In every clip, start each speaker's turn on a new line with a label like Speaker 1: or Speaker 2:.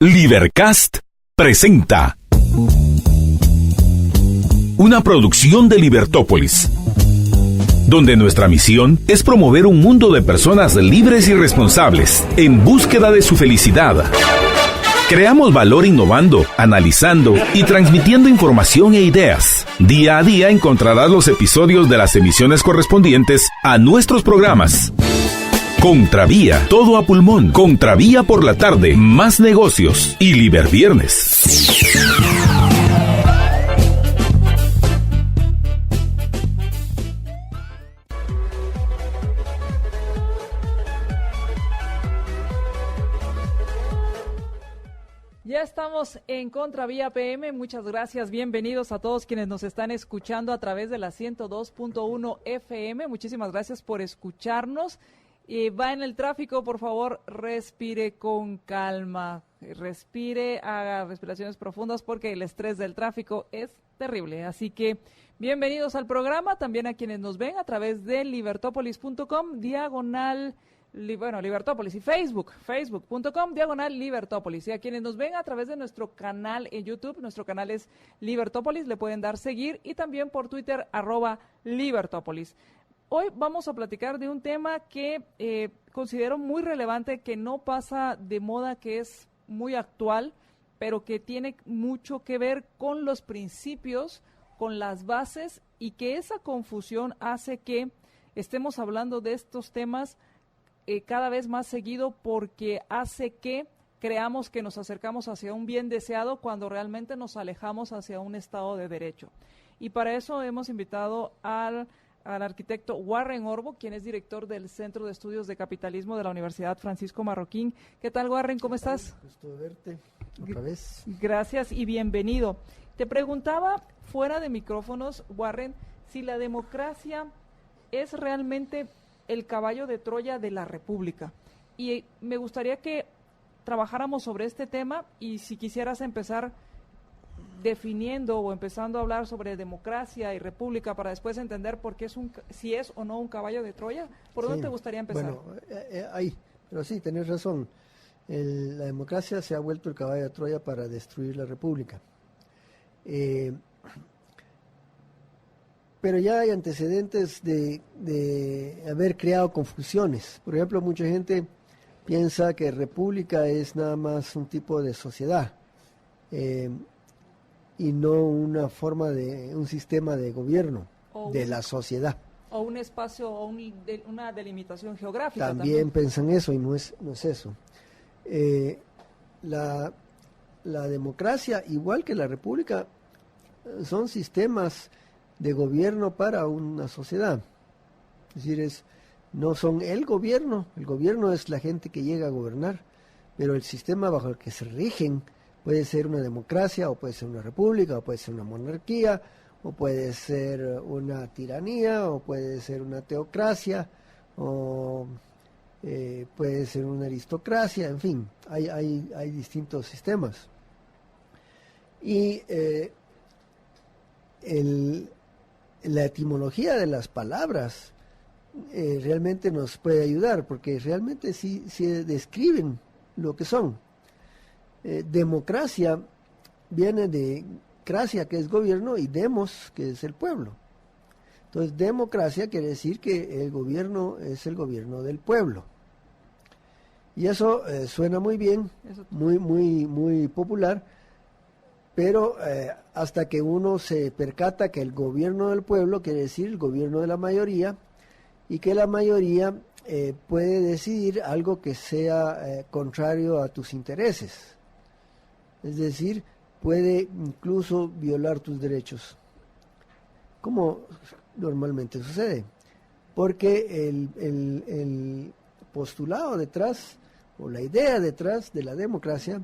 Speaker 1: Libercast presenta una producción de Libertópolis, donde nuestra misión es promover un mundo de personas libres y responsables en búsqueda de su felicidad. Creamos valor innovando, analizando y transmitiendo información e ideas. Día a día encontrarás los episodios de las emisiones correspondientes a nuestros programas. Contravía, todo a pulmón. Contravía por la tarde, más negocios y Liberviernes.
Speaker 2: Ya estamos en Contravía PM, muchas gracias, bienvenidos a todos quienes nos están escuchando a través de la 102.1 FM, muchísimas gracias por escucharnos. Va en el tráfico, por favor, respire con calma, respire, haga respiraciones profundas porque el estrés del tráfico es terrible. Así que bienvenidos al programa, también a quienes nos ven a través de libertopolis.com, Libertópolis y facebook.com, /Libertópolis. Y a quienes nos ven a través de nuestro canal en YouTube, nuestro canal es Libertópolis, le pueden dar seguir y también por Twitter, @Libertópolis. Hoy vamos a platicar de un tema que considero muy relevante, que no pasa de moda, que es muy actual, pero que tiene mucho que ver con los principios, con las bases, y que esa confusión hace que estemos hablando de estos temas cada vez más seguido, porque hace que creamos que nos acercamos hacia un bien deseado cuando realmente nos alejamos hacia un Estado de Derecho. Y para eso hemos invitado al arquitecto Warren Orbo, quien es director del Centro de Estudios de Capitalismo de la Universidad Francisco Marroquín. ¿Qué tal, Warren? ¿Cómo estás?
Speaker 3: Gusto de verte otra vez.
Speaker 2: Gracias y bienvenido. Te preguntaba fuera de micrófonos, Warren, si la democracia es realmente el caballo de Troya de la República. Y me gustaría que trabajáramos sobre este tema, y si quisieras empezar definiendo o empezando a hablar sobre democracia y república para después entender por qué si es o no un caballo de Troya. ¿Por dónde te gustaría empezar?
Speaker 3: Bueno, ahí, pero sí, tenés razón. La democracia se ha vuelto el caballo de Troya para destruir la república. Pero ya hay antecedentes de haber creado confusiones. Por ejemplo, mucha gente piensa que república es nada más un tipo de sociedad. Y no una forma un sistema de gobierno de la sociedad.
Speaker 2: O un espacio, o una delimitación geográfica.
Speaker 3: También piensan eso, y no es eso. La democracia, igual que la república, son sistemas de gobierno para una sociedad. Es decir, no son el gobierno es la gente que llega a gobernar, pero el sistema bajo el que se rigen puede ser una democracia, o puede ser una república, o puede ser una monarquía, o puede ser una tiranía, o puede ser una teocracia, o puede ser una aristocracia, en fin, hay distintos sistemas. Y la etimología de las palabras realmente nos puede ayudar, porque realmente sí describen lo que son. Democracia viene de cracia, que es gobierno, y demos, que es el pueblo. Entonces, democracia quiere decir que el gobierno es el gobierno del pueblo. Y eso suena muy bien, muy popular, pero hasta que uno se percata que el gobierno del pueblo quiere decir el gobierno de la mayoría, y que la mayoría puede decidir algo que sea contrario a tus intereses. Es decir, puede incluso violar tus derechos, como normalmente sucede, porque el postulado detrás, o la idea detrás de la democracia,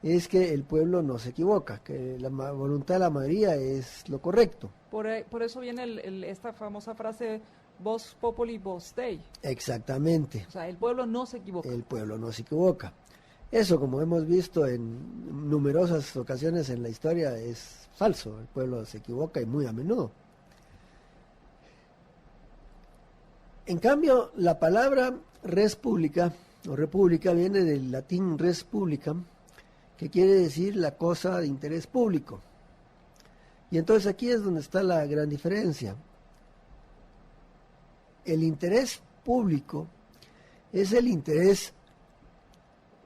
Speaker 3: es que el pueblo no se equivoca, que la voluntad de la mayoría es lo correcto.
Speaker 2: Por eso viene esta famosa frase, Vox Populi, Vox Dei.
Speaker 3: Exactamente.
Speaker 2: O sea, el pueblo no se equivoca.
Speaker 3: El pueblo no se equivoca. Eso, como hemos visto en numerosas ocasiones en la historia, es falso. El pueblo se equivoca, y muy a menudo. En cambio, la palabra res publica o república viene del latín res publicam, que quiere decir la cosa de interés público. Y entonces aquí es donde está la gran diferencia. El interés público es el interés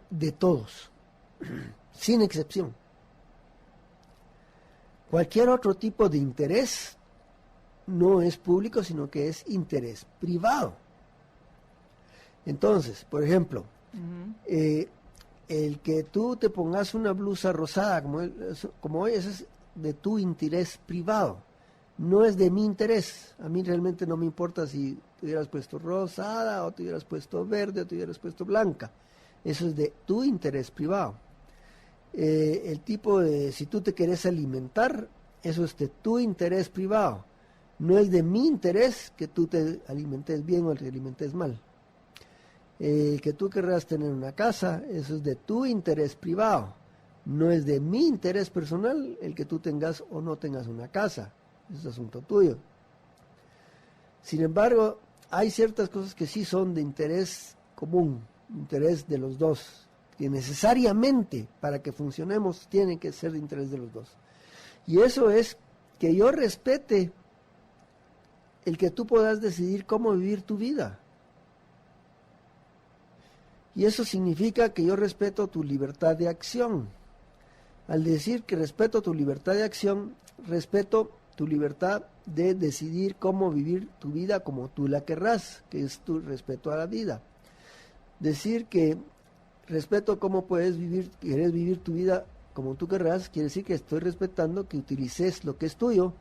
Speaker 3: de todos, sin excepción. Cualquier otro tipo de interés no es público, sino que es interés privado. Entonces, por ejemplo, el que tú te pongas una blusa rosada como hoy, ese es de tu interés privado, no es de mi interés. A mí realmente no me importa si te hubieras puesto rosada o te hubieras puesto verde o te hubieras puesto blanca. Eso es de tu interés privado. El tipo de, si tú te querés alimentar, eso es de tu interés privado. No es de mi interés que tú te alimentes bien o te alimentes mal. Que tú querrás tener una casa, eso es de tu interés privado. No es de mi interés personal el que tú tengas o no tengas una casa. Es asunto tuyo. Sin embargo, hay ciertas cosas que sí son de interés común, interés de los dos, que necesariamente para que funcionemos tienen que ser de interés de los dos. Y eso es que yo respete el que tú puedas decidir cómo vivir tu vida. Y eso significa que yo respeto tu libertad de acción. Al decir que respeto tu libertad de acción, respeto tu libertad de decidir cómo vivir tu vida como tú la querrás, que es tu respeto a la vida. Decir que respeto cómo quieres vivir tu vida como tú querrás, quiere decir que estoy respetando que utilices lo que es tuyo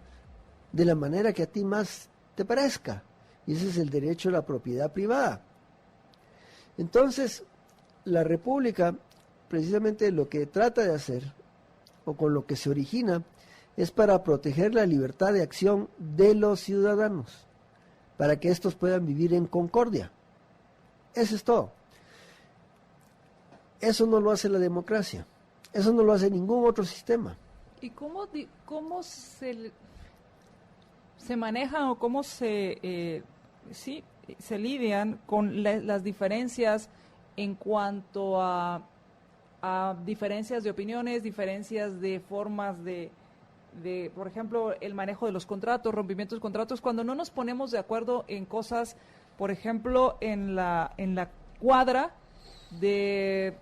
Speaker 3: de la manera que a ti más te parezca. Y ese es el derecho a la propiedad privada. Entonces, la República, precisamente lo que trata de hacer, o con lo que se origina, es para proteger la libertad de acción de los ciudadanos, para que estos puedan vivir en concordia. Eso es todo. Eso no lo hace la democracia. Eso no lo hace ningún otro sistema.
Speaker 2: ¿Y cómo se manejan o cómo se lidian con las diferencias en cuanto a diferencias de opiniones, diferencias de formas de, por ejemplo, el manejo de los contratos, rompimientos de contratos, cuando no nos ponemos de acuerdo en cosas, por ejemplo, en la cuadra de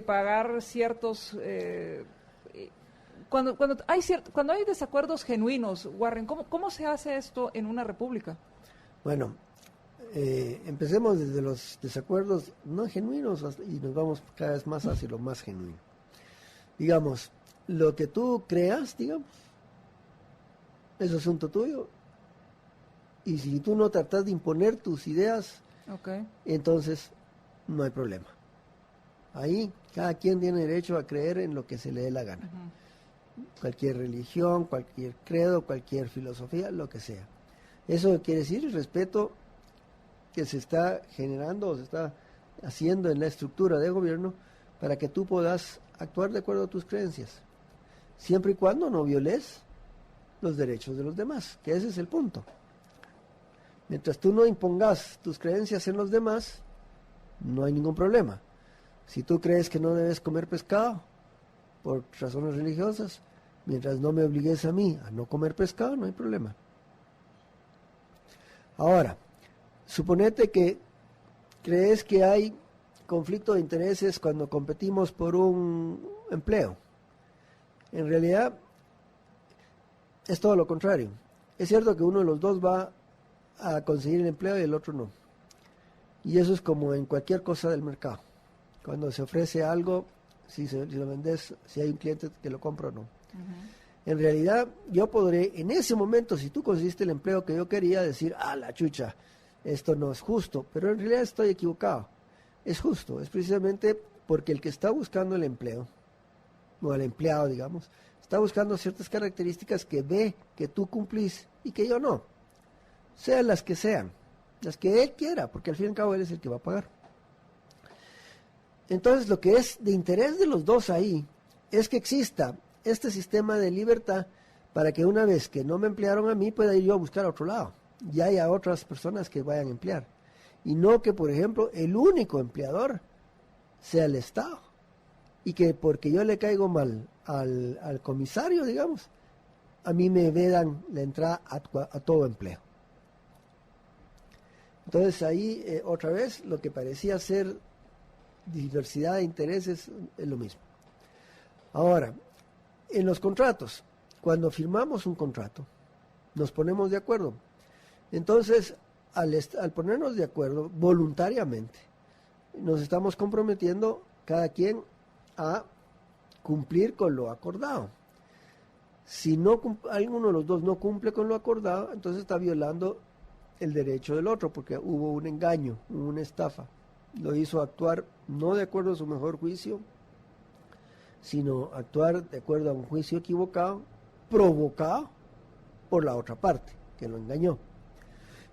Speaker 2: pagar ciertos cuando hay desacuerdos genuinos, Warren, ¿cómo se hace esto en una república?
Speaker 3: Bueno, empecemos desde los desacuerdos no genuinos y nos vamos cada vez más hacia lo más genuino. Digamos, lo que tú creas, digamos, es asunto tuyo. Y si tú no tratas de imponer tus ideas, entonces no hay problema. Ahí cada quien tiene derecho a creer en lo que se le dé la gana. Cualquier religión, cualquier credo, cualquier filosofía, lo que sea. Eso quiere decir el respeto que se está generando o se está haciendo en la estructura de gobierno para que tú puedas actuar de acuerdo a tus creencias, siempre y cuando no violes los derechos de los demás, que ese es el punto. Mientras tú no impongas tus creencias en los demás, no hay ningún problema. Si tú crees que no debes comer pescado por razones religiosas, mientras no me obligues a mí a no comer pescado, no hay problema. Ahora, suponete que crees que hay conflicto de intereses cuando competimos por un empleo. En realidad, es todo lo contrario. Es cierto que uno de los dos va a conseguir el empleo y el otro no. Y eso es como en cualquier cosa del mercado. Cuando se ofrece algo, si lo vendes, si hay un cliente que lo compra o no. En realidad, yo podré, en ese momento, si tú conseguiste el empleo que yo quería, decir, la chucha, esto no es justo, pero en realidad estoy equivocado. Es justo, es precisamente porque el que está buscando el empleo, o el empleado, digamos, está buscando ciertas características que ve que tú cumplís y que yo no. Sean las que sean, las que él quiera, porque al fin y al cabo él es el que va a pagar. Entonces, lo que es de interés de los dos ahí es que exista este sistema de libertad para que una vez que no me emplearon a mí, pueda ir yo a buscar a otro lado. Y haya otras personas que vayan a emplear. Y no que, por ejemplo, el único empleador sea el Estado. y que porque yo le caigo mal al comisario, digamos, a mí me vedan la entrada a todo empleo. Entonces ahí otra vez lo que parecía ser diversidad de intereses es lo mismo. Ahora, en los contratos, cuando firmamos un contrato, nos ponemos de acuerdo. Entonces, al ponernos de acuerdo voluntariamente, nos estamos comprometiendo cada quien a cumplir con lo acordado. Si alguno de los dos no cumple con lo acordado, entonces está violando el derecho del otro, porque hubo un engaño, hubo una estafa. Lo hizo actuar no de acuerdo a su mejor juicio, sino actuar de acuerdo a un juicio equivocado, provocado por la otra parte, que lo engañó.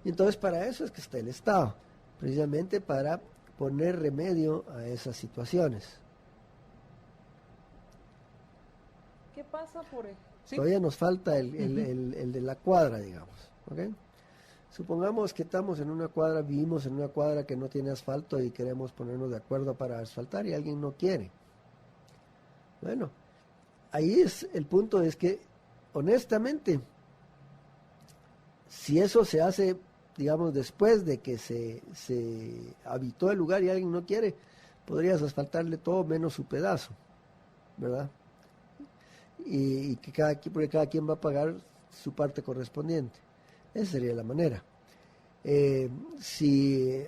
Speaker 3: Y entonces para eso es que está el Estado, precisamente para poner remedio a esas situaciones.
Speaker 2: ¿Qué pasa por él? ¿Sí?
Speaker 3: Todavía nos falta el de la cuadra, digamos, ¿ok? Supongamos que estamos en una cuadra, vivimos en una cuadra que no tiene asfalto y queremos ponernos de acuerdo para asfaltar y alguien no quiere. Bueno, ahí el punto es que, honestamente, si eso se hace, digamos, después de que se habitó el lugar y alguien no quiere, podrías asfaltarle todo menos su pedazo, ¿verdad? Y que porque cada quien va a pagar su parte correspondiente. Esa sería la manera. Si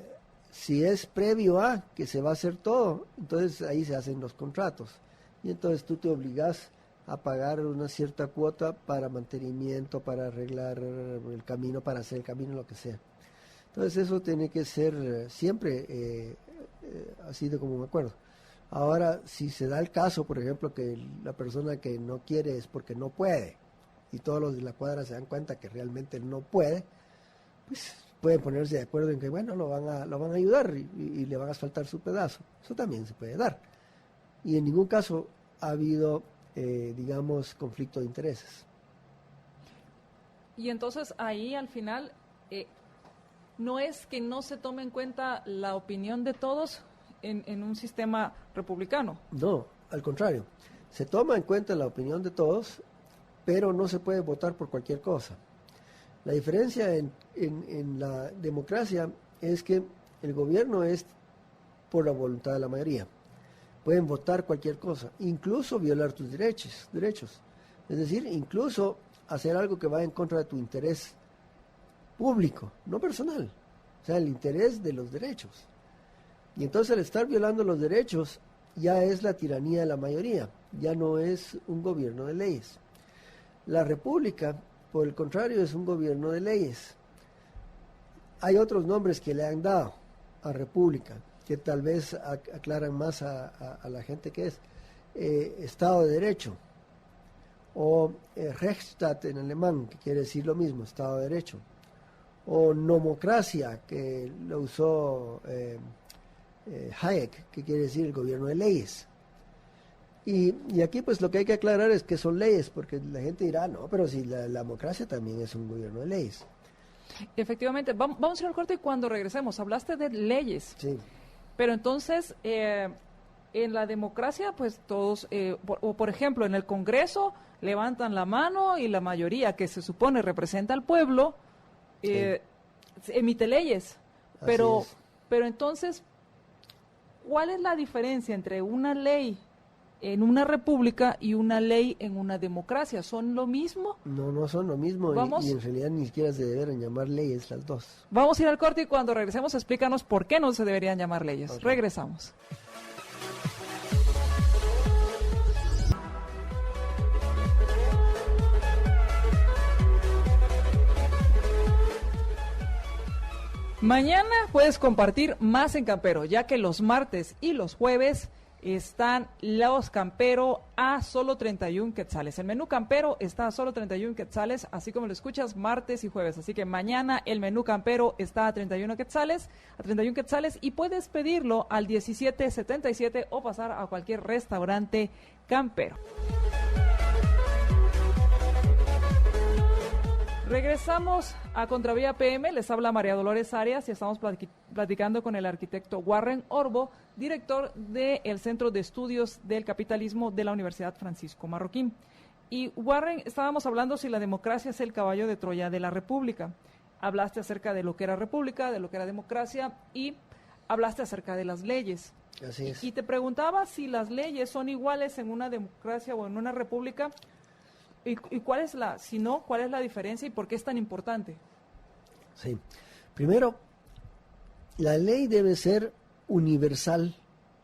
Speaker 3: es previo a que se va a hacer todo, entonces ahí se hacen los contratos. Y entonces tú te obligas a pagar una cierta cuota para mantenimiento, para arreglar el camino, para hacer el camino, lo que sea. Entonces eso tiene que ser siempre así de como me acuerdo. Ahora, si se da el caso, por ejemplo, que la persona que no quiere es porque no puede, y todos los de la cuadra se dan cuenta que realmente no puede, pues pueden ponerse de acuerdo en que, bueno, lo van a ayudar y le van a asfaltar su pedazo. Eso también se puede dar. Y en ningún caso ha habido, digamos, conflicto de intereses.
Speaker 2: Y entonces ahí al final, no es que no se tome en cuenta la opinión de todos en un sistema republicano. No,
Speaker 3: al contrario. Se toma en cuenta la opinión de todos, pero no se puede votar por cualquier cosa. La diferencia en la democracia es que el gobierno es por la voluntad de la mayoría. Pueden votar cualquier cosa, incluso violar tus derechos. Es decir, incluso hacer algo que va en contra de tu interés público, no personal. O sea, el interés de los derechos. Y entonces al estar violando los derechos ya es la tiranía de la mayoría, ya no es un gobierno de leyes. La república, por el contrario, es un gobierno de leyes. Hay otros nombres que le han dado a república, que tal vez aclaran más a la gente que es Estado de Derecho, o Rechtsstaat en alemán, que quiere decir lo mismo, Estado de Derecho, o nomocracia, que lo usó Hayek, que quiere decir el gobierno de leyes. Y aquí pues lo que hay que aclarar es que son leyes, porque la gente dirá, no, pero si la democracia también es un gobierno de leyes.
Speaker 2: Efectivamente, vamos a ir al corte y cuando regresemos, hablaste de leyes.
Speaker 3: Sí.
Speaker 2: Pero entonces, en la democracia, pues todos, por ejemplo, en el Congreso levantan la mano y la mayoría que se supone representa al pueblo, emite leyes. Pero entonces, ¿cuál es la diferencia entre una ley en una república y una ley en una democracia? ¿Son lo mismo?
Speaker 3: No, no son lo mismo y en realidad ni siquiera se deberían llamar leyes las dos.
Speaker 2: Vamos a ir al corte y cuando regresemos explícanos por qué no se deberían llamar leyes. Okay. Regresamos. Mañana puedes compartir más en Campero, ya que los martes y los jueves están los Campero a solo 31 quetzales. El menú Campero está a solo 31 quetzales, así como lo escuchas, martes y jueves. Así que mañana el menú Campero está a 31 quetzales, y puedes pedirlo al 1777 o pasar a cualquier restaurante Campero. Regresamos a Contravía PM, les habla María Dolores Arias y estamos platicando con el arquitecto Warren Orbo, director del Centro de Estudios del Capitalismo de la Universidad Francisco Marroquín. Y Warren, estábamos hablando si la democracia es el caballo de Troya de la República. Hablaste acerca de lo que era república, de lo que era democracia y hablaste acerca de las leyes.
Speaker 3: Así es.
Speaker 2: Y te preguntaba si las leyes son iguales en una democracia o en una república. ¿Y cuál es si no, cuál es la diferencia y por qué es tan importante?
Speaker 3: Sí. Primero, la ley debe ser universal,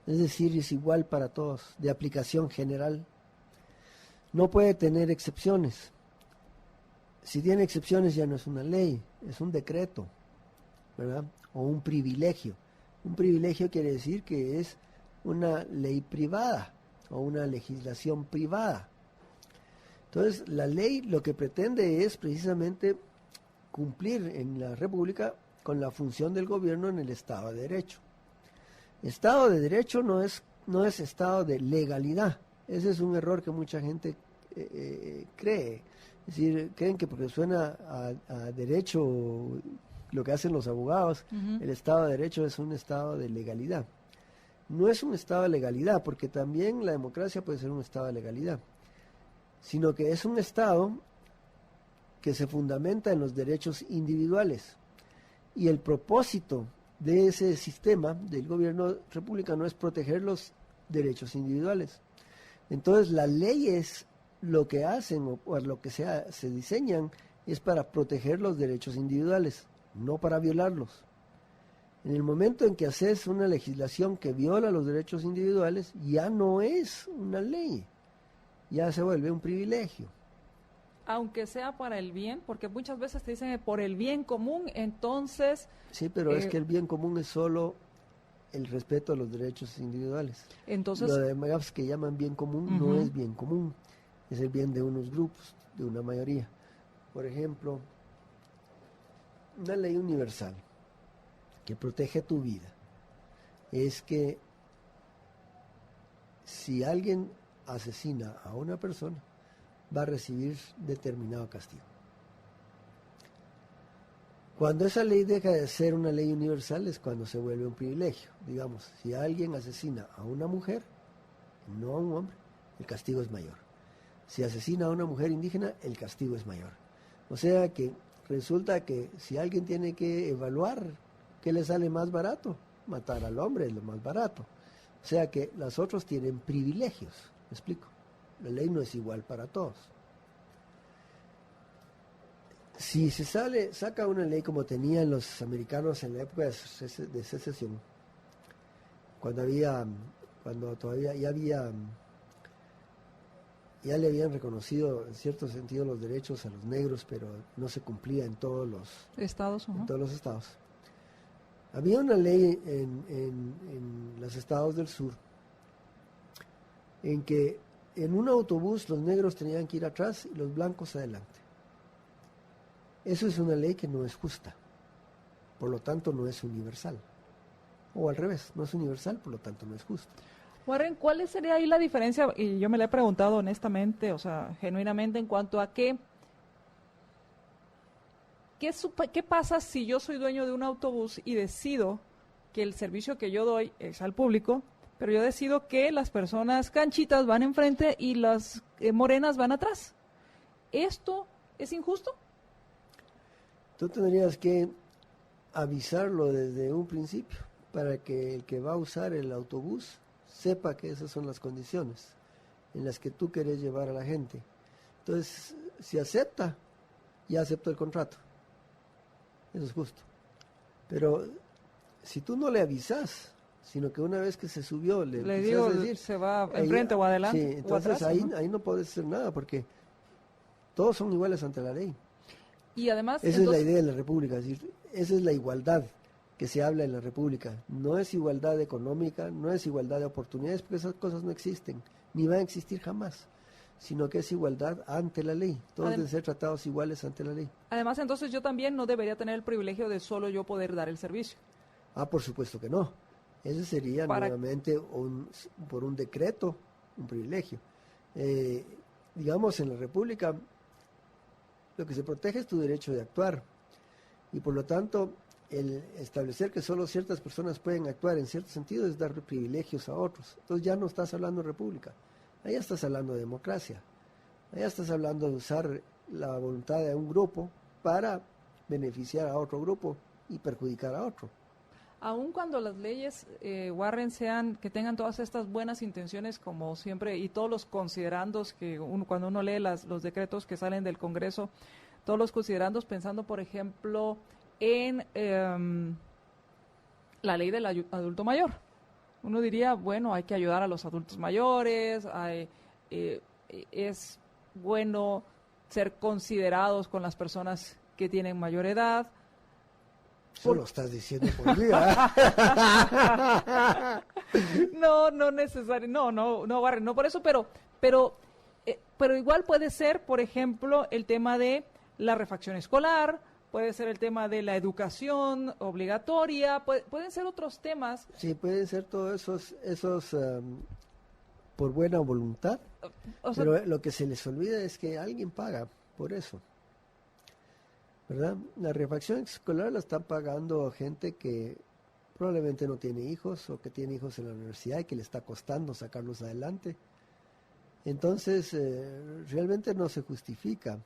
Speaker 3: es decir, es igual para todos, de aplicación general. No puede tener excepciones. Si tiene excepciones ya no es una ley, es un decreto, ¿verdad? O un privilegio. Un privilegio quiere decir que es una ley privada o una legislación privada. Entonces, la ley lo que pretende es precisamente cumplir en la República con la función del gobierno en el Estado de Derecho. Estado de Derecho no es Estado de legalidad. Ese es un error que mucha gente cree. Es decir, creen que porque suena a derecho lo que hacen los abogados, el Estado de Derecho es un Estado de legalidad. No es un Estado de legalidad, porque también la democracia puede ser un Estado de legalidad, sino que es un Estado que se fundamenta en los derechos individuales. Y el propósito de ese sistema del gobierno republicano es proteger los derechos individuales. Entonces, las leyes lo que hacen o lo que se diseñan es para proteger los derechos individuales, no para violarlos. En el momento en que haces una legislación que viola los derechos individuales, ya no es una ley, ya se vuelve un privilegio.
Speaker 2: Aunque sea para el bien, porque muchas veces te dicen por el bien común, entonces...
Speaker 3: Sí, pero es que el bien común es solo el respeto a los derechos individuales.
Speaker 2: Entonces...
Speaker 3: Lo demás que llaman bien común no es bien común, es el bien de unos grupos, de una mayoría. Por ejemplo, una ley universal que protege tu vida es que si alguien asesina a una persona, va a recibir determinado castigo. Cuando esa ley deja de ser una ley universal es cuando se vuelve un privilegio. Digamos, si alguien asesina a una mujer, no a un hombre, el castigo es mayor. Si asesina a una mujer indígena, el castigo es mayor. O sea que resulta que si alguien tiene que evaluar qué le sale más barato, matar al hombre es lo más barato. O sea que los otros tienen privilegios. ¿Me explico? La ley no es igual para todos. Si se saca una ley como tenían los americanos en la época de secesión, cuando todavía ya le habían reconocido en cierto sentido los derechos a los negros, pero no se cumplía en todos los estados. En todos los estados. Había una ley en los estados del sur en que en un autobús los negros tenían que ir atrás y los blancos adelante. Eso es una ley que no es justa, por lo tanto no es universal. O al revés, no es universal, por lo tanto no es justa.
Speaker 2: Warren, ¿cuál sería ahí la diferencia? Y yo me la he preguntado honestamente, o sea, genuinamente, en cuanto a ¿qué pasa si yo soy dueño de un autobús y decido que el servicio que yo doy es al público, pero yo decido que las personas canchitas van enfrente y las morenas van atrás? ¿Esto es injusto?
Speaker 3: Tú tendrías que avisarlo desde un principio para que el que va a usar el autobús sepa que esas son las condiciones en las que tú quieres llevar a la gente. Entonces, si acepta, ya aceptó el contrato. Eso es justo. Pero si tú no le avisas, sino que una vez que se subió le
Speaker 2: digo,
Speaker 3: decir,
Speaker 2: se va enfrente o adelante.
Speaker 3: Sí, entonces
Speaker 2: o atrás,
Speaker 3: ahí no puedes hacer nada porque todos son iguales ante la ley.
Speaker 2: Y además...
Speaker 3: Esa es la idea de la República, es decir, esa es la igualdad que se habla en la República. No es igualdad económica, no es igualdad de oportunidades, porque esas cosas no existen, ni van a existir jamás, sino que es igualdad ante la ley. Todos deben ser tratados iguales ante la ley.
Speaker 2: Además, entonces yo también no debería tener el privilegio de solo yo poder dar el servicio.
Speaker 3: Por supuesto que no. Ese sería nuevamente por un decreto, un privilegio. Digamos, en la República, Lo que se protege es tu derecho de actuar. Y por lo tanto, el establecer que solo ciertas personas pueden actuar en cierto sentido es dar privilegios a otros. Entonces ya no estás hablando de república, allá estás hablando de democracia, allá estás hablando de usar la voluntad de un grupo para beneficiar a otro grupo y perjudicar a otro.
Speaker 2: Aun cuando las leyes, Warren, que tengan todas estas buenas intenciones, como siempre, y todos los considerandos que cuando uno lee los decretos que salen del Congreso, todos los considerandos pensando, por ejemplo, en la ley del adulto mayor. Uno diría, bueno, hay que ayudar a los adultos mayores, es bueno ser considerados con las personas que tienen mayor edad.
Speaker 3: Eso lo estás diciendo por mí,
Speaker 2: No necesario, no, Warren, no por eso, pero igual puede ser, por ejemplo, el tema de la refacción escolar, puede ser el tema de la educación obligatoria, pueden ser otros temas.
Speaker 3: Sí, pueden ser todos esos por buena voluntad, pero lo que se les olvida es que alguien paga por eso, ¿verdad? La refacción escolar la están pagando gente que probablemente no tiene hijos o que tiene hijos en la universidad y que le está costando sacarlos adelante. Entonces, realmente no se justifica.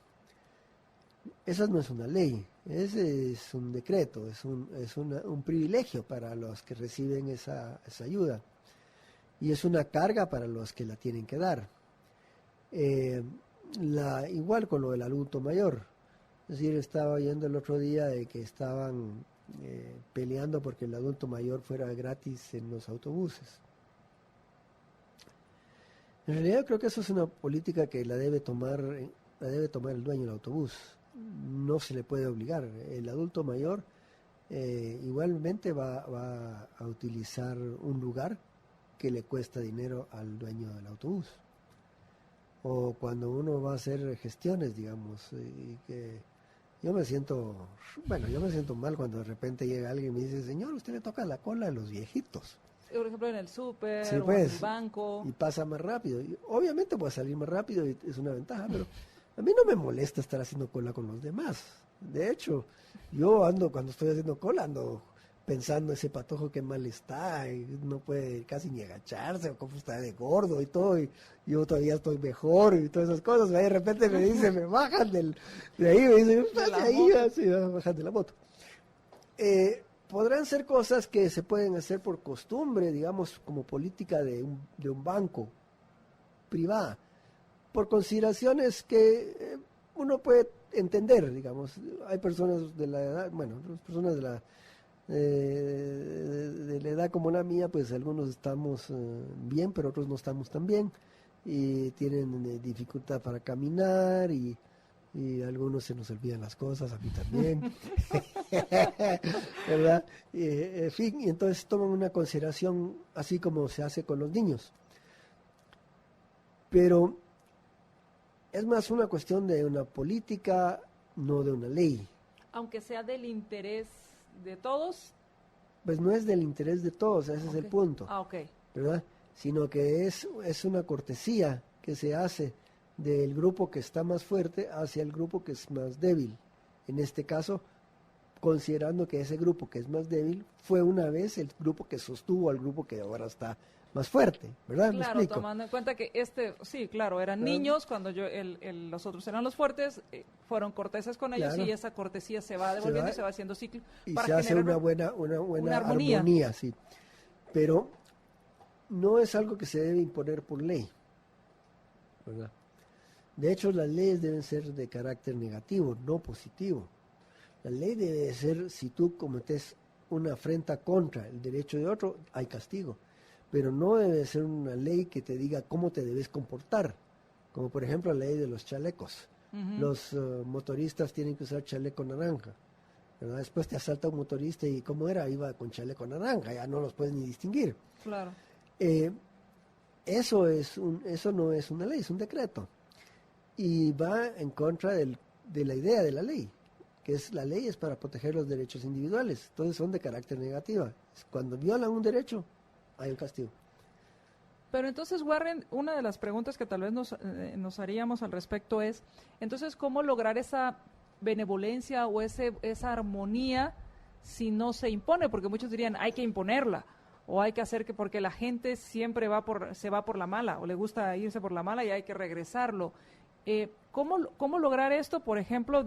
Speaker 3: Esa no es una ley, ese es un decreto, es un privilegio para los que reciben esa ayuda y es una carga para los que la tienen que dar. Igual con lo del adulto mayor. Es decir, estaba oyendo el otro día de que estaban peleando porque el adulto mayor fuera gratis en los autobuses. En realidad creo que eso es una política que la debe tomar el dueño del autobús. No se le puede obligar. El adulto mayor igualmente va a utilizar un lugar que le cuesta dinero al dueño del autobús. O cuando uno va a hacer gestiones, digamos, y que yo me siento mal cuando de repente llega alguien y me dice, señor, usted le toca la cola a los viejitos.
Speaker 2: Por ejemplo, en el súper,
Speaker 3: sí,
Speaker 2: o en el banco.
Speaker 3: Y pasa más rápido. Y obviamente puede salir más rápido y es una ventaja, pero a mí no me molesta estar haciendo cola con los demás. De hecho, yo cuando estoy haciendo cola, ando pensando ese patojo que mal está, y no puede casi ni agacharse, o cómo está de gordo y todo, y yo todavía estoy mejor, y todas esas cosas. Y de repente me dice, me bajan de ahí, me dicen, me bajan de la moto. Podrán ser cosas que se pueden hacer por costumbre, digamos, como política de un banco privada, por consideraciones que uno puede entender, digamos. Hay personas de la edad, las personas de la edad como la mía, pues algunos estamos bien, pero otros no estamos tan bien, y tienen dificultad para caminar, y algunos se nos olvidan las cosas, a mí también, ¿verdad? En fin, y entonces toman una consideración así como se hace con los niños. Pero es más una cuestión de una política, no de una ley.
Speaker 2: Aunque sea del interés de todos.
Speaker 3: Pues no es del interés de todos, ese es el punto. ¿Verdad? Sino que es una cortesía que se hace del grupo que está más fuerte hacia el grupo que es más débil. En este caso, considerando que ese grupo que es más débil fue una vez el grupo que sostuvo al grupo que ahora está más fuerte, ¿verdad?
Speaker 2: Claro, tomando en cuenta que eran niños cuando los otros eran los fuertes, fueron corteses con ellos, y esa cortesía se va devolviendo y se va haciendo ciclo.
Speaker 3: Y se hace una buena armonía, sí. Pero no es algo que se debe imponer por ley, ¿verdad? De hecho, las leyes deben ser de carácter negativo, no positivo. La ley debe ser, si tú cometes una afrenta contra el derecho de otro, hay castigo. Pero no debe ser una ley que te diga cómo te debes comportar. Como por ejemplo la ley de los chalecos. Uh-huh. Los motoristas tienen que usar chaleco naranja, ¿verdad? Después te asalta un motorista y ¿cómo era? Iba con chaleco naranja, ya no los puedes ni distinguir.
Speaker 2: Claro.
Speaker 3: Eso no es una ley, es un decreto. Y va en contra de la idea de la ley, que es la ley es para proteger los derechos individuales. Entonces son de carácter negativo. Cuando violan un derecho, hay un castigo.
Speaker 2: Pero entonces, Warren, una de las preguntas que tal vez nos haríamos al respecto es, entonces, ¿cómo lograr esa benevolencia o esa armonía si no se impone? Porque muchos dirían, hay que imponerla, o hay que hacer que, porque la gente siempre se va por la mala, o le gusta irse por la mala y hay que regresarlo. ¿Cómo lograr esto, por ejemplo,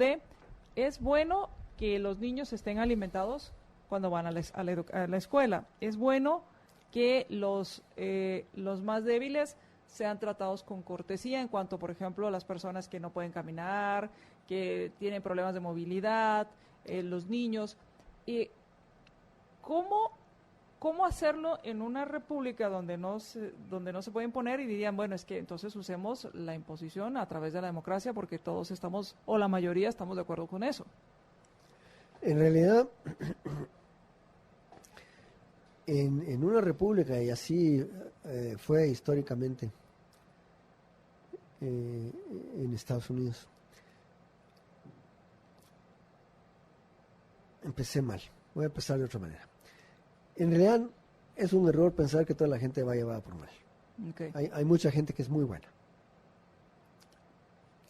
Speaker 2: es bueno que los niños estén alimentados cuando van a la escuela? ¿Es bueno que los más débiles sean tratados con cortesía en cuanto, por ejemplo, a las personas que no pueden caminar, que tienen problemas de movilidad, los niños? ¿Cómo hacerlo en una república donde no se puede imponer? Y dirían, bueno, es que entonces usemos la imposición a través de la democracia porque todos estamos, o la mayoría estamos de acuerdo con eso.
Speaker 3: En realidad, en una república, y así fue históricamente en Estados Unidos, empecé mal. Voy a empezar de otra manera. En realidad es un error pensar que toda la gente va llevada por mal.
Speaker 2: Okay.
Speaker 3: Hay mucha gente que es muy buena.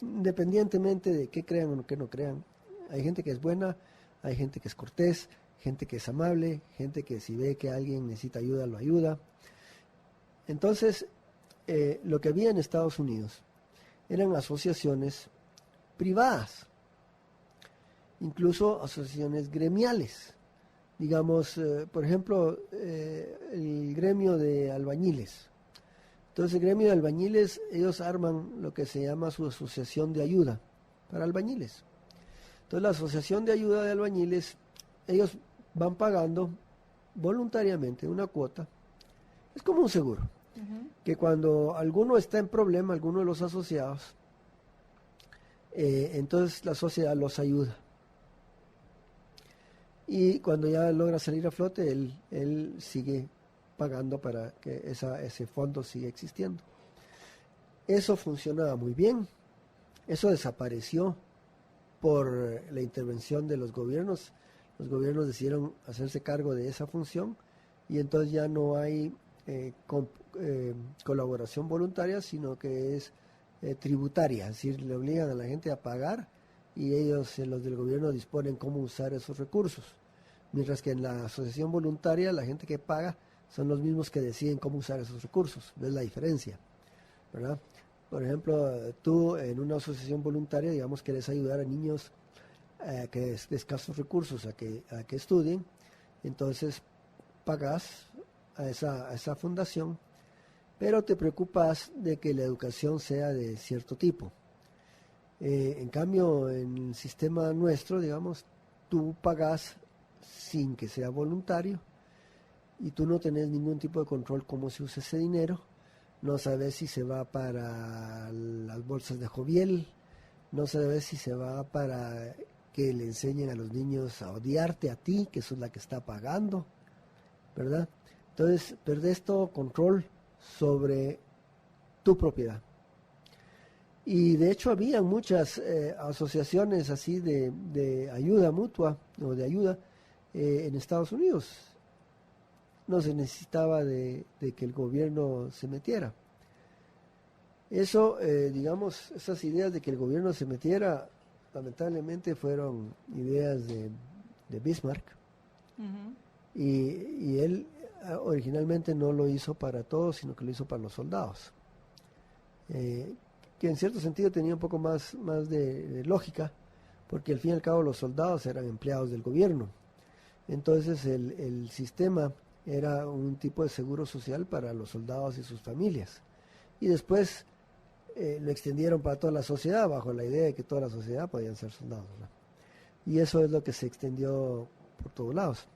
Speaker 3: Independientemente de qué crean o qué no crean, hay gente que es buena, hay gente que es cortés, gente que es amable, gente que si ve que alguien necesita ayuda, lo ayuda. Entonces, lo que había en Estados Unidos eran asociaciones privadas, incluso asociaciones gremiales. Digamos, por ejemplo, el gremio de albañiles. Entonces, el gremio de albañiles, ellos arman lo que se llama su asociación de ayuda para albañiles. Entonces, la asociación de ayuda de albañiles, ellos van pagando voluntariamente una cuota. Es como un seguro, que cuando alguno está en problema, alguno de los asociados, entonces la sociedad los ayuda. Y cuando ya logra salir a flote, él sigue pagando para que ese fondo siga existiendo. Eso funcionaba muy bien. Eso desapareció por la intervención de los gobiernos. Los gobiernos decidieron hacerse cargo de esa función y entonces ya no hay colaboración voluntaria, sino que es tributaria. Es decir, le obligan a la gente a pagar y ellos, los del gobierno, disponen cómo usar esos recursos. Mientras que en la asociación voluntaria, la gente que paga son los mismos que deciden cómo usar esos recursos. ¿Ves la diferencia? ¿Verdad? Por ejemplo, tú en una asociación voluntaria, digamos, querés ayudar a niños que es de escasos recursos a que estudien, entonces pagas a esa fundación, pero te preocupas de que la educación sea de cierto tipo. En cambio, en el sistema nuestro, digamos, tú pagas sin que sea voluntario y tú no tenés ningún tipo de control cómo se usa ese dinero. No sabes si se va para las bolsas de Joviel, no sabes si se va para que le enseñen a los niños a odiarte a ti, que sos la que está pagando, ¿verdad? Entonces, perdés todo control sobre tu propiedad. Y de hecho había muchas asociaciones así de ayuda mutua o de ayuda en Estados Unidos. No se necesitaba de que el gobierno se metiera. Eso, digamos, esas ideas de que el gobierno se metiera, lamentablemente fueron ideas de Bismarck. Y él originalmente no lo hizo para todos, sino que lo hizo para los soldados. Que en cierto sentido tenía un poco más de lógica, porque al fin y al cabo los soldados eran empleados del gobierno. Entonces el sistema era un tipo de seguro social para los soldados y sus familias. Y después lo extendieron para toda la sociedad, bajo la idea de que toda la sociedad podían ser soldados, ¿no? Y eso es lo que se extendió por todos lados.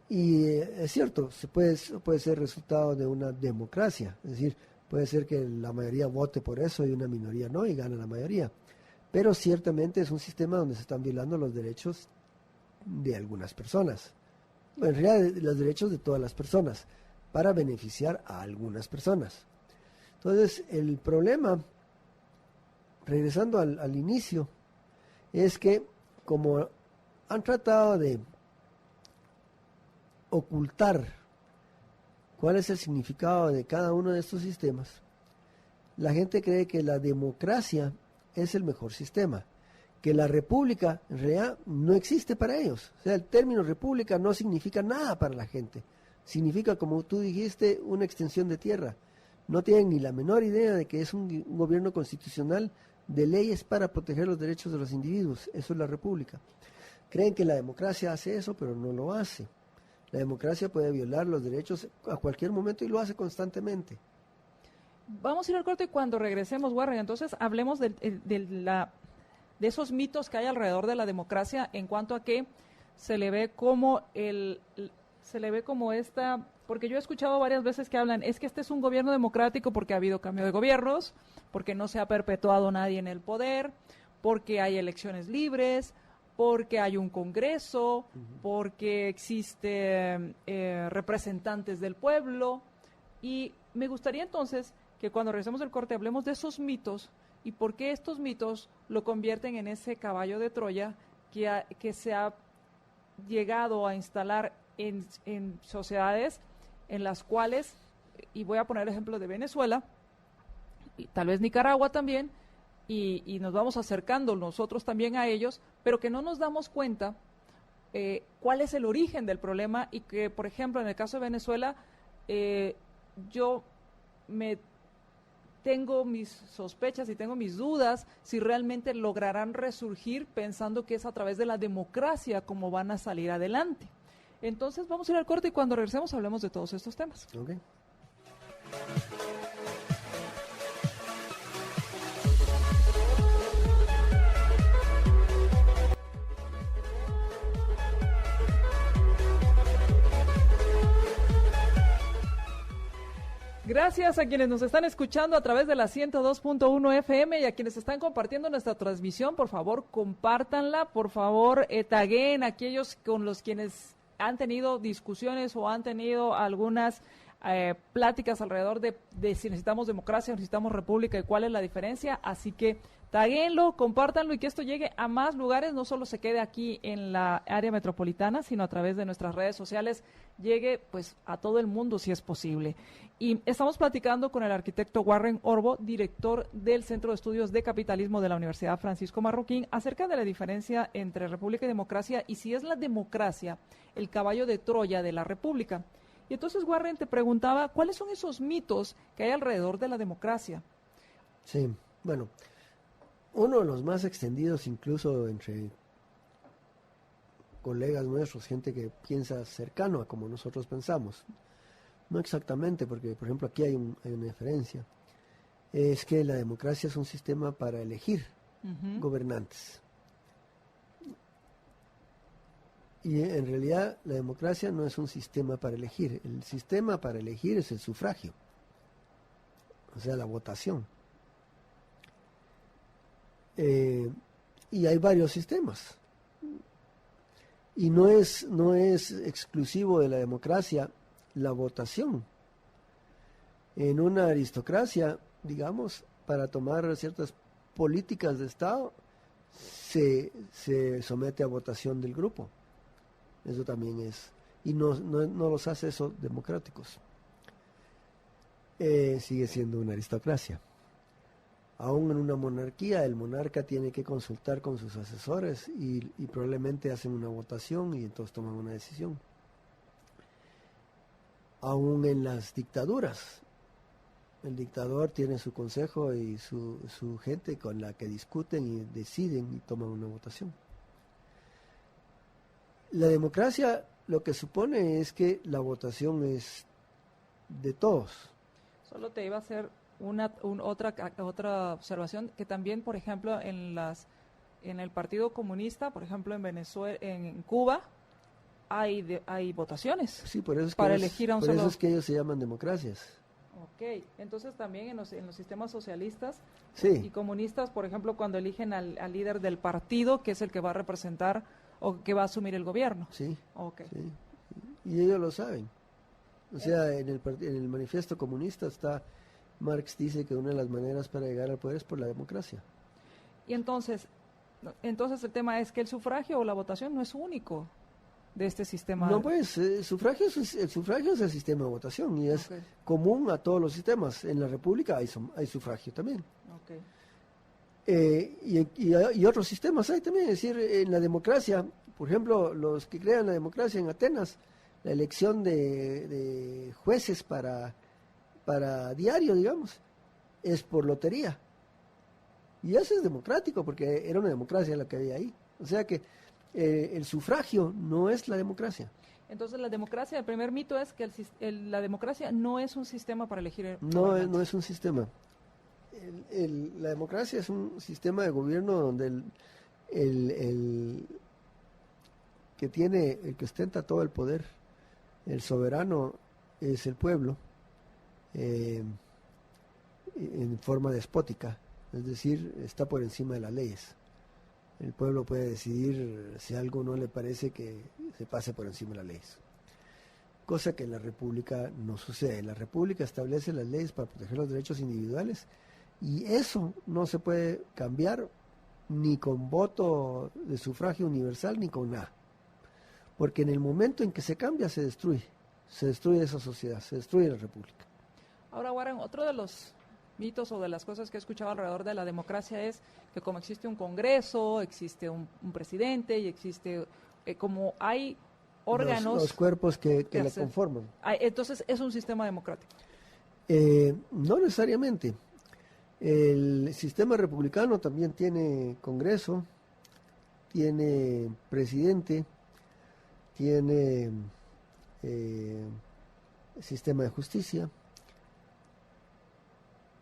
Speaker 3: Y es cierto, puede ser resultado de una democracia, es decir, puede ser que la mayoría vote por eso y una minoría no, y gana la mayoría. Pero ciertamente es un sistema donde se están violando los derechos de algunas personas. Bueno, en realidad los derechos de todas las personas, para beneficiar a algunas personas. Entonces, el problema, regresando al inicio, es que como han tratado de ocultar cuál es el significado de cada uno de estos sistemas, la gente cree que la democracia es el mejor sistema, que la república en realidad no existe para ellos. O sea, el término república no significa nada para la gente. Significa, como tú dijiste, una extensión de tierra. No tienen ni la menor idea de que es un gobierno constitucional de leyes para proteger los derechos de los individuos. Eso es la república. Creen que la democracia hace eso, pero no lo hace. La democracia puede violar los derechos a cualquier momento y lo hace constantemente.
Speaker 2: Vamos a ir al corte y cuando regresemos, Warren, entonces hablemos de esos mitos que hay alrededor de la democracia en cuanto a que se le ve como porque yo he escuchado varias veces que hablan, es que este es un gobierno democrático porque ha habido cambio de gobiernos, porque no se ha perpetuado nadie en el poder, porque hay elecciones libres, porque hay un Congreso, porque existen representantes del pueblo. Y me gustaría entonces que cuando regresemos del corte hablemos de esos mitos y por qué estos mitos lo convierten en ese caballo de Troya que se ha llegado a instalar en sociedades en las cuales, y voy a poner el ejemplo de Venezuela, y tal vez Nicaragua también, y nos vamos acercando nosotros también a ellos, pero que no nos damos cuenta cuál es el origen del problema y que, por ejemplo, en el caso de Venezuela, yo tengo mis sospechas y tengo mis dudas si realmente lograrán resurgir pensando que es a través de la democracia como van a salir adelante. Entonces vamos a ir al corte y cuando regresemos hablemos de todos estos temas.
Speaker 3: Okay.
Speaker 2: Gracias a quienes nos están escuchando a través de la 102.1 FM y a quienes están compartiendo nuestra transmisión. Por favor, compártanla. Por favor, tagueen a aquellos con los quienes han tenido discusiones o han tenido algunas pláticas alrededor de si necesitamos democracia o necesitamos república y cuál es la diferencia. Así que taguéenlo, compártanlo y que esto llegue a más lugares, no solo se quede aquí en la área metropolitana, sino a través de nuestras redes sociales, llegue pues a todo el mundo si es posible. Y estamos platicando con el arquitecto Warren Orbo, director del Centro de Estudios de Capitalismo de la Universidad Francisco Marroquín, acerca de la diferencia entre república y democracia y si es la democracia el caballo de Troya de la república. Y entonces, Warren, te preguntaba, ¿cuáles son esos mitos que hay alrededor de la democracia?
Speaker 3: Sí, bueno, uno de los más extendidos incluso entre colegas nuestros, gente que piensa cercano a como nosotros pensamos, no exactamente, porque por ejemplo aquí hay una diferencia, es que la democracia es un sistema para elegir gobernantes. Y en realidad la democracia no es un sistema para elegir, el sistema para elegir es el sufragio, o sea, la votación. Y hay varios sistemas. Y no es exclusivo de la democracia la votación. En una aristocracia, digamos, para tomar ciertas políticas de Estado, se somete a votación del grupo. Eso también es. Y no los hace eso democráticos. Sigue siendo una aristocracia. Aún en una monarquía, el monarca tiene que consultar con sus asesores y probablemente hacen una votación y entonces toman una decisión. Aún en las dictaduras, el dictador tiene su consejo y su gente con la que discuten y deciden y toman una votación. La democracia lo que supone es que la votación es de todos. Solo
Speaker 2: te iba a hacer otra observación, que también, por ejemplo, en el Partido Comunista, por ejemplo, en Venezuela, en Cuba, hay votaciones.
Speaker 3: Sí, por eso es
Speaker 2: para elegir a un solo.
Speaker 3: Por eso es que ellos se llaman democracias.
Speaker 2: Ok, entonces también en los sistemas socialistas
Speaker 3: sí.
Speaker 2: Y comunistas, por ejemplo, cuando eligen al líder del partido, que es el que va a representar o que va a asumir el gobierno.
Speaker 3: Sí.
Speaker 2: Okay.
Speaker 3: Sí. Y ellos lo saben. O sea, en el manifiesto comunista Marx dice que una de las maneras para llegar al poder es por la democracia.
Speaker 2: Y entonces el tema es que el sufragio o la votación no es único. de este sistema?
Speaker 3: No, pues el sufragio es el sistema de votación y es común a todos los sistemas. En la República hay sufragio también.
Speaker 2: Okay.
Speaker 3: Y otros sistemas hay también, es decir, en la democracia, por ejemplo, los que crean la democracia en Atenas, la elección de jueces para diario, digamos, es por lotería. Y eso es democrático, porque era una democracia la que había ahí. O sea que el sufragio no es la democracia.
Speaker 2: Entonces la democracia, el primer mito es que la democracia no es un sistema para elegir.
Speaker 3: No es un sistema. La democracia es un sistema de gobierno donde el que ostenta todo el poder, el soberano, es el pueblo, en forma despótica, es decir, está por encima de las leyes. El pueblo puede decidir si algo no le parece que se pase por encima de las leyes. Cosa que en la República no sucede. La República establece las leyes para proteger los derechos individuales y eso no se puede cambiar ni con voto de sufragio universal ni con nada. Porque en el momento en que se cambia se destruye esa sociedad, se destruye la República.
Speaker 2: Ahora, Warren, otro de los mitos o de las cosas que he escuchado alrededor de la democracia es que como existe un Congreso, existe un presidente y existe, como hay órganos...
Speaker 3: Los cuerpos que la conforman.
Speaker 2: Entonces, ¿es un sistema democrático?
Speaker 3: No necesariamente. El sistema republicano también tiene Congreso, tiene presidente, tiene sistema de justicia.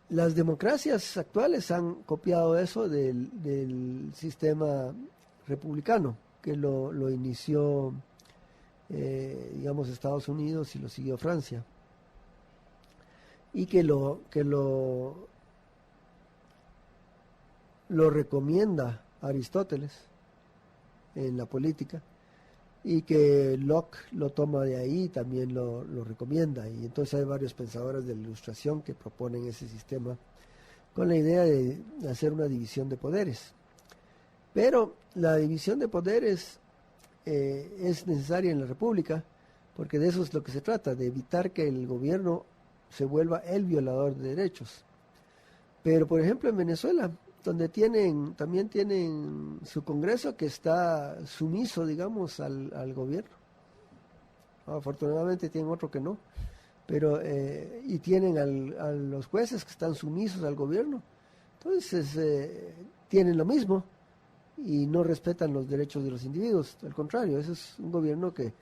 Speaker 3: Las democracias actuales han copiado eso del sistema republicano, que lo inició, digamos, Estados Unidos y lo siguió Francia. Y que lo recomienda Aristóteles en la política, y que Locke lo toma de ahí y también lo recomienda. Y entonces hay varios pensadores de la Ilustración que proponen ese sistema con la idea de hacer una división de poderes. Pero la división de poderes es necesaria en la República, porque de eso es lo que se trata, de evitar que el gobierno se vuelva el violador de derechos. Pero, por ejemplo, en Venezuela, donde también tienen su Congreso que está sumiso, digamos, al gobierno. Afortunadamente tienen otro que no, pero y tienen a los jueces que están sumisos al gobierno. Entonces tienen lo mismo y no respetan los derechos de los individuos. Al contrario, ese es un gobierno que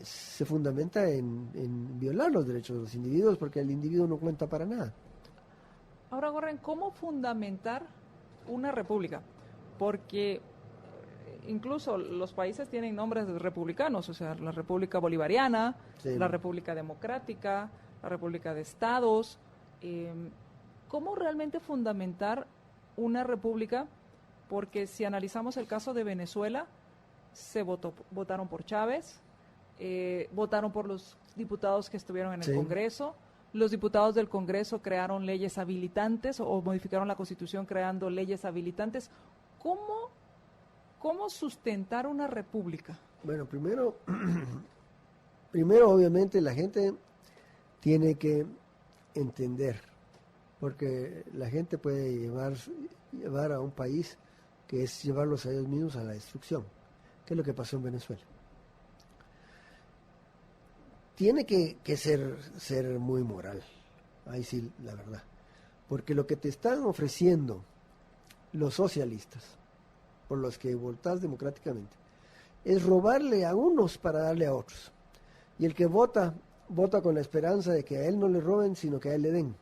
Speaker 3: se fundamenta en violar los derechos de los individuos, porque el individuo no cuenta para nada.
Speaker 2: Ahora, Warren, ¿cómo fundamentar una república? Porque incluso los países tienen nombres republicanos, o sea, la República Bolivariana, sí, la República Democrática, la República de Estados. ¿Cómo realmente fundamentar una república? Porque si analizamos el caso de Venezuela, votaron por Chávez, votaron por los diputados que estuvieron en el Congreso. Los diputados del Congreso crearon leyes habilitantes o modificaron la Constitución creando leyes habilitantes. ¿Cómo sustentar una república? Bueno, primero
Speaker 3: obviamente la gente tiene que entender, porque la gente puede llevar a un país que es llevarlos a ellos mismos a la destrucción, que es lo que pasó en Venezuela. Tiene que ser muy moral, ahí sí, la verdad. Porque lo que te están ofreciendo los socialistas, por los que votás democráticamente, es robarle a unos para darle a otros. Y el que vota con la esperanza de que a él no le roben, sino que a él le den.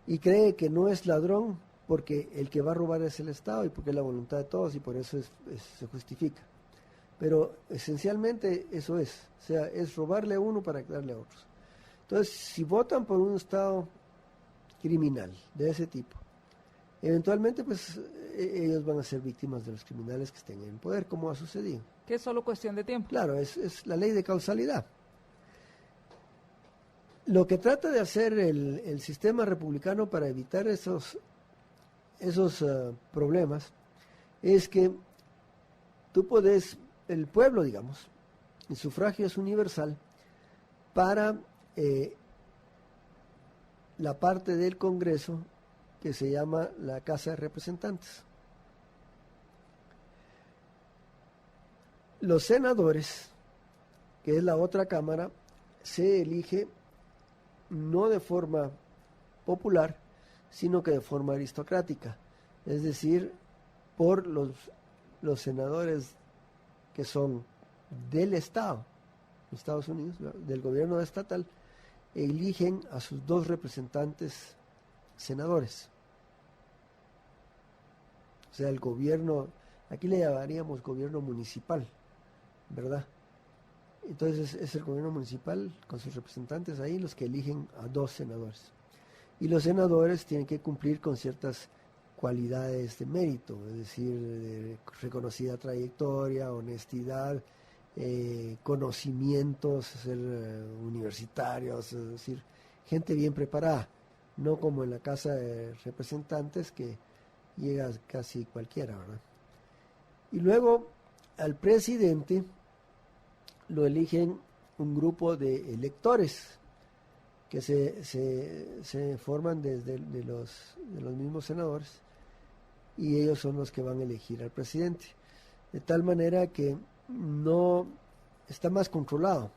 Speaker 3: Y cree que no es ladrón porque el que va a robar es el Estado y porque es la voluntad de todos y por eso se justifica. Pero esencialmente eso es, o sea, es robarle a uno para darle a otros. Entonces, si votan por un Estado criminal de ese tipo, eventualmente pues ellos van a ser víctimas de los criminales que estén en el poder, como ha sucedido.
Speaker 2: Que es solo cuestión de tiempo.
Speaker 3: Claro, es la ley de causalidad. Lo que trata de hacer el sistema republicano para evitar esos problemas es que tú puedes el pueblo, digamos, el sufragio es universal para la parte del Congreso que se llama la Casa de Representantes. Los senadores, que es la otra cámara, se elige no de forma popular, sino que de forma aristocrática, es decir, por los senadores que son del Estado, Estados Unidos, del gobierno estatal, eligen a sus 2 representantes senadores. O sea, el gobierno, aquí le llamaríamos gobierno municipal, ¿verdad? Entonces es el gobierno municipal con sus representantes ahí los que eligen a 2 senadores. Y los senadores tienen que cumplir con ciertas cualidades de mérito, es decir, de reconocida trayectoria, honestidad, conocimientos, ser universitarios, es decir, gente bien preparada, no como en la Casa de Representantes que llega casi cualquiera, ¿verdad? Y luego al presidente lo eligen un grupo de electores que se forman desde de los mismos senadores, y ellos son los que van a elegir al presidente, de tal manera que no está más controlado.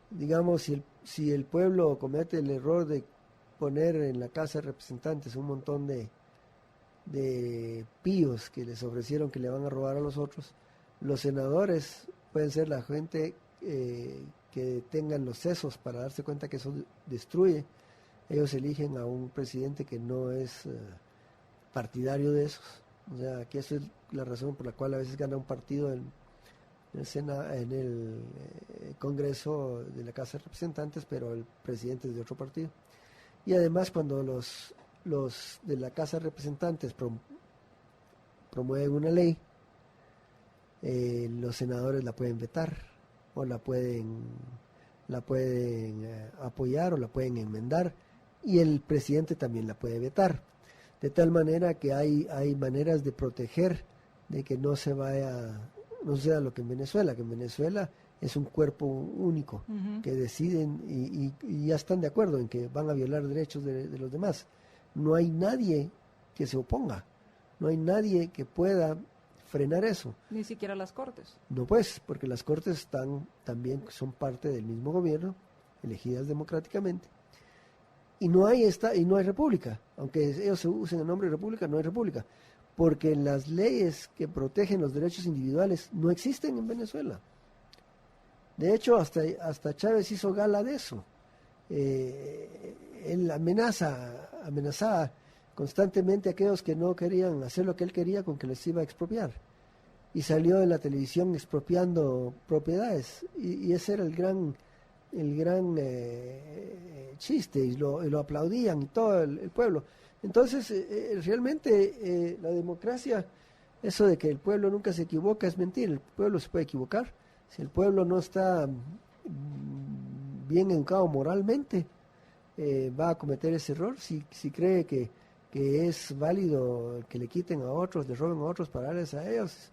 Speaker 3: Digamos, si el pueblo comete el error de poner en la Casa de Representantes un montón de píos que les ofrecieron que le van a robar a los otros, los senadores pueden ser la gente que tengan los sesos para darse cuenta que eso destruye. Ellos eligen a un presidente que no es partidario de esos. O sea, que esa es la razón por la cual a veces gana un partido en el Congreso de la Casa de Representantes, pero el presidente es de otro partido. Y además, cuando los de la Casa de Representantes promueven una ley, los senadores la pueden vetar, o la pueden apoyar, o la pueden enmendar, y el presidente también la puede vetar. De tal manera que hay maneras de proteger de que no sea lo que en Venezuela es un cuerpo único, que deciden y ya están de acuerdo en que van a violar derechos de los demás. No hay nadie que se oponga, no hay nadie que pueda frenar eso.
Speaker 2: Ni siquiera las Cortes.
Speaker 3: No, pues, porque las Cortes también son parte del mismo gobierno, elegidas democráticamente. Y no hay república, aunque ellos se usen el nombre de república, no hay república, porque las leyes que protegen los derechos individuales no existen en Venezuela. De hecho, hasta Chávez hizo gala de eso. Él amenazaba constantemente a aquellos que no querían hacer lo que él quería con que les iba a expropiar. Y salió en la televisión expropiando propiedades, y ese era el gran chiste, y lo aplaudían y todo el pueblo. Entonces, realmente la democracia, eso de que el pueblo nunca se equivoca es mentira. El pueblo se puede equivocar. Si el pueblo no está bien educado moralmente, va a cometer ese error. Si cree que es válido que le quiten a otros, le roben a otros para darles a ellos,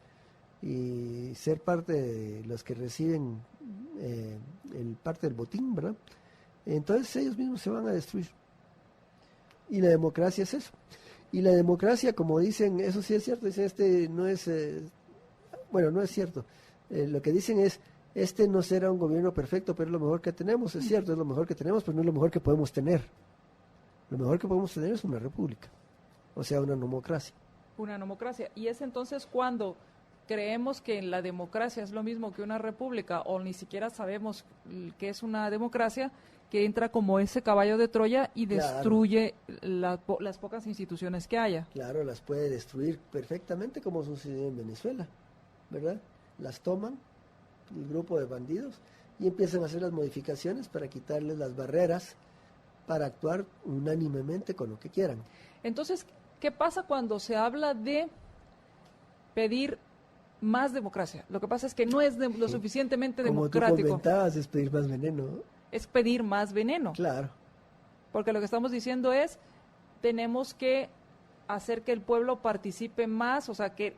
Speaker 3: y ser parte de los que reciben parte del botín, ¿verdad? Entonces ellos mismos se van a destruir. Y la democracia es eso. Y la democracia, como dicen, eso sí es cierto, dicen no es, no es cierto. Lo que dicen es, no será un gobierno perfecto, pero es lo mejor que tenemos. Es cierto, es lo mejor que tenemos, pero no es lo mejor que podemos tener. Lo mejor que podemos tener es una república, o sea, una democracia.
Speaker 2: Una democracia. Y es entonces cuando creemos que la democracia es lo mismo que una república, o ni siquiera sabemos qué es una democracia, que entra como ese caballo de Troya y destruye las pocas instituciones que haya.
Speaker 3: Claro, las puede destruir perfectamente, como sucedió en Venezuela, ¿verdad? Las toman, el grupo de bandidos, y empiezan a hacer las modificaciones para quitarles las barreras, para actuar unánimemente con lo que quieran.
Speaker 2: Entonces, ¿qué pasa cuando se habla de pedir más democracia? Lo que pasa es que no es lo suficientemente democrático.
Speaker 3: Como tú comentabas, es pedir más veneno, ¿no?
Speaker 2: Es pedir más veneno.
Speaker 3: Claro.
Speaker 2: Porque lo que estamos diciendo es, tenemos que hacer que el pueblo participe más, o sea, que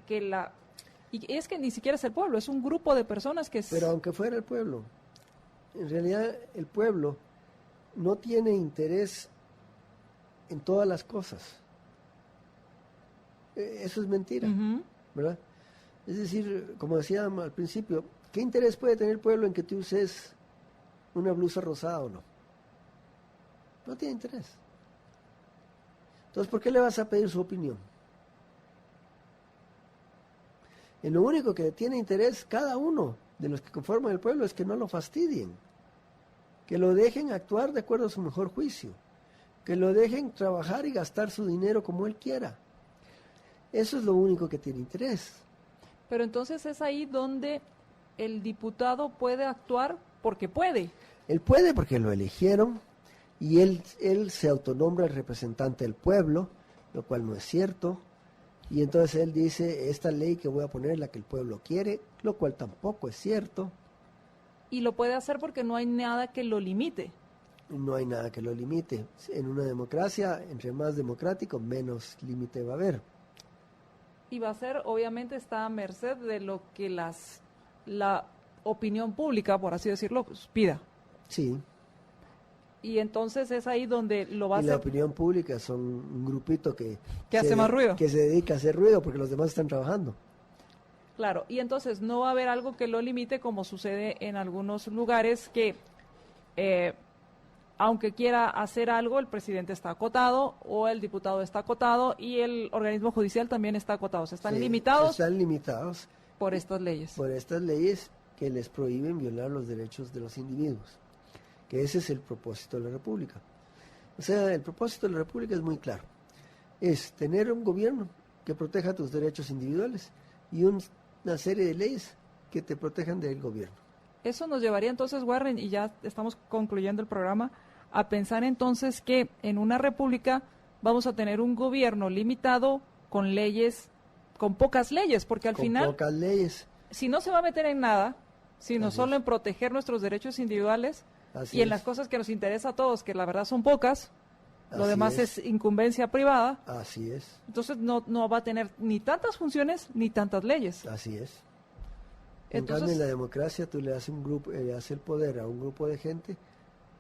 Speaker 2: Y es que ni siquiera es el pueblo, es un grupo de personas que...
Speaker 3: Pero aunque fuera el pueblo, en realidad el pueblo no tiene interés en todas las cosas. Eso es mentira, ¿verdad? Es decir, como decía al principio, ¿qué interés puede tener el pueblo en que tú uses una blusa rosada o no? No tiene interés. Entonces, ¿por qué le vas a pedir su opinión? En lo único que tiene interés cada uno de los que conforman el pueblo es que no lo fastidien, que lo dejen actuar de acuerdo a su mejor juicio, que lo dejen trabajar y gastar su dinero como él quiera. Eso es lo único que tiene interés.
Speaker 2: Pero entonces es ahí donde el diputado puede actuar porque puede.
Speaker 3: Él puede porque lo eligieron y él se autonombra el representante del pueblo, lo cual no es cierto. Y entonces él dice, esta ley que voy a poner es la que el pueblo quiere, lo cual tampoco es cierto.
Speaker 2: Y lo puede hacer porque no hay nada que lo limite.
Speaker 3: No hay nada que lo limite. En una democracia, entre más democrático, menos límite va a haber.
Speaker 2: Y va a ser, obviamente, está a merced de lo que la opinión pública, por así decirlo, pues, pida.
Speaker 3: Sí.
Speaker 2: Y entonces es ahí donde lo va a hacer.
Speaker 3: La opinión pública son un grupito que
Speaker 2: hace más ruido.
Speaker 3: Que se dedica a hacer ruido porque los demás están trabajando.
Speaker 2: Claro, y entonces no va a haber algo que lo limite, como sucede en algunos lugares que, aunque quiera hacer algo, el presidente está acotado o el diputado está acotado y el organismo judicial también está acotado. Están limitados.
Speaker 3: Están limitados
Speaker 2: por estas leyes.
Speaker 3: Por estas leyes que les prohíben violar los derechos de los individuos. Que ese es el propósito de la República. O sea, el propósito de la República es muy claro. Es tener un gobierno que proteja tus derechos individuales y una serie de leyes que te protejan del gobierno.
Speaker 2: Eso nos llevaría entonces, Warren, y ya estamos concluyendo el programa, a pensar entonces que en una república vamos a tener un gobierno limitado con leyes, con pocas leyes, porque al final,
Speaker 3: pocas leyes,
Speaker 2: si no se va a meter en nada, sino solo en proteger nuestros derechos individuales y en las cosas que nos interesa a todos, que la verdad son pocas, lo demás es incumbencia privada.
Speaker 3: Así es.
Speaker 2: Entonces no va a tener ni tantas funciones ni tantas leyes.
Speaker 3: Así es.
Speaker 2: Entonces,
Speaker 3: en cambio, en la democracia tú le das el poder a un grupo de gente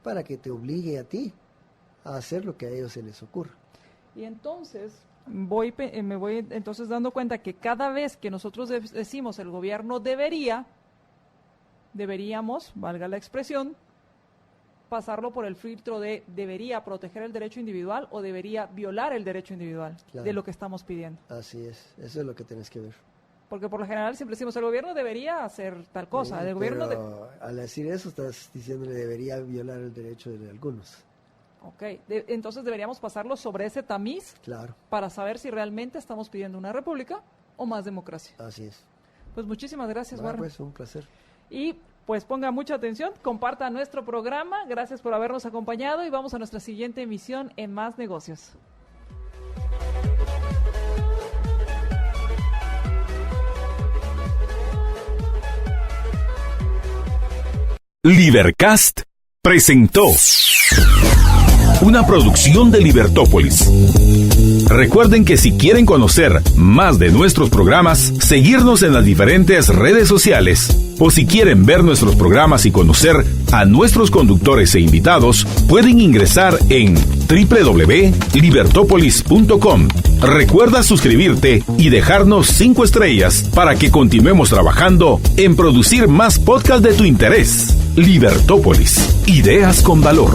Speaker 3: para que te obligue a ti a hacer lo que a ellos se les ocurra.
Speaker 2: Y entonces me voy entonces dando cuenta que cada vez que nosotros decimos el gobierno deberíamos, valga la expresión, pasarlo por el filtro de debería proteger el derecho individual o debería violar el derecho individual, claro, de lo que estamos pidiendo.
Speaker 3: Así es, eso es lo que tenés que ver.
Speaker 2: Porque por lo general siempre decimos el gobierno debería hacer tal cosa. El gobierno
Speaker 3: al decir eso estás diciéndole debería violar el derecho de algunos.
Speaker 2: Ok, entonces deberíamos pasarlo sobre ese tamiz,
Speaker 3: claro,
Speaker 2: para saber si realmente estamos pidiendo una república o más democracia.
Speaker 3: Así es.
Speaker 2: Pues muchísimas gracias, Warren.
Speaker 3: Pues un placer.
Speaker 2: Y pues ponga mucha atención, comparta nuestro programa, gracias por habernos acompañado y vamos a nuestra siguiente emisión en Más Negocios.
Speaker 1: Libercast presentó una producción de Libertópolis. Recuerden que si quieren conocer más de nuestros programas, seguirnos en las diferentes redes sociales, o si quieren ver nuestros programas y conocer a nuestros conductores e invitados, pueden ingresar en www.libertopolis.com. Recuerda suscribirte y dejarnos 5 estrellas para que continuemos trabajando en producir más podcasts de tu interés. Libertópolis, ideas con valor.